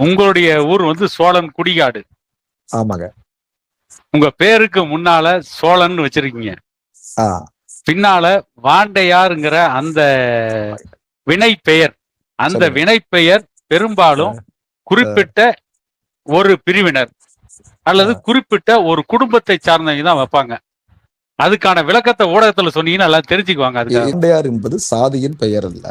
உங்களுடைய ஊர் வந்து சோழன் குடிகாடு. ஆமாங்க. உங்க பேருக்கு முன்னால சோழன் வச்சிருக்கீங்க. பின்னால வாண்டையாருங்கிற அந்த வினை பெயர். அந்த வினை பெயர் பெரும்பாலும் குறிப்பிட்ட ஒரு பிரிவினர் அல்லது குறிப்பிட்ட ஒரு குடும்பத்தை சார்ந்தவங்க தான் வைப்பாங்க. அதுக்கான விளக்கத்தை ஊடகத்துல சொன்னீங்கன்னா எல்லாம் தெரிஞ்சுக்குவாங்க. அதுக்கு வாண்டையார் என்பது சாதியின் பெயர் அல்ல.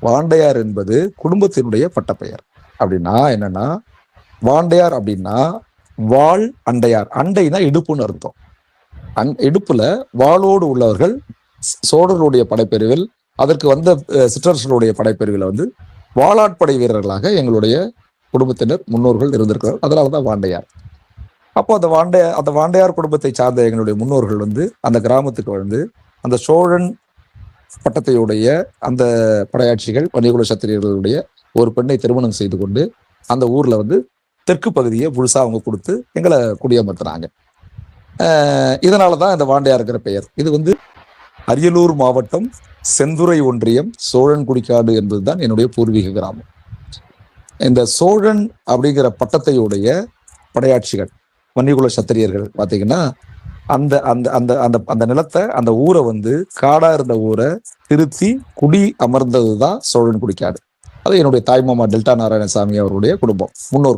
வாண்டையார் என்பது குடும்பத்தினுடைய பட்ட பெயர். அப்படின்னா என்னன்னா, வாண்டையார் அப்படின்னா வாள் அண்டையார். அண்டைனா இடுப்புன்னு அர்த்தம். இடுப்புல வாளோடு உள்ளவர்கள் சோழர்களுடைய படைப்பிரிவில், அதற்கு வந்த சிற்றரசர்களுடைய படைப்பிரிவில் வந்து வாளாட்படை வீரர்களாக எங்களுடைய குடும்பத்தினர் முன்னோர்கள் இருந்திருக்கிறார். அதனாலதான் வாண்டையார். அப்போ அந்த வாண்டையார் குடும்பத்தை சார்ந்த எங்களுடைய முன்னோர்கள் வந்து அந்த கிராமத்துக்கு வந்து அந்த சோழன் பட்டத்தையுடைய அந்த படையாட்சிகள் வன்னியகுல சத்திரியர்களுடைய ஒரு பெண்ணை திருமணம் செய்து கொண்டு அந்த ஊர்ல வந்து தெற்கு பகுதியை முழுசா அவங்க கொடுத்து எங்களை குடியமர்த்தினாங்க. இதனாலதான் இந்த வாண்டையாருங்கிற பெயர். இது வந்து அரியலூர் மாவட்டம் செந்துறை ஒன்றியம் சோழன் குடிக்காடு என்பதுதான் என்னுடைய பூர்வீக கிராமம். இந்த சோழன் அப்படிங்கிற பட்டத்தையுடைய படையாட்சிகள் வன்னியகுல சத்திரியர்கள் பார்த்தீங்கன்னா அந்த அந்த அந்த அந்த அந்த நிலத்தை, அந்த ஊரை வந்து காடா இருந்த ஊரை திருத்தி குடி அமர்ந்ததுதான் சோழன் குடிக்காடு. அது என்னுடைய தாய்மாமா டெல்டா நாராயணசாமி அவருடைய குடும்பம் முன்னோர்.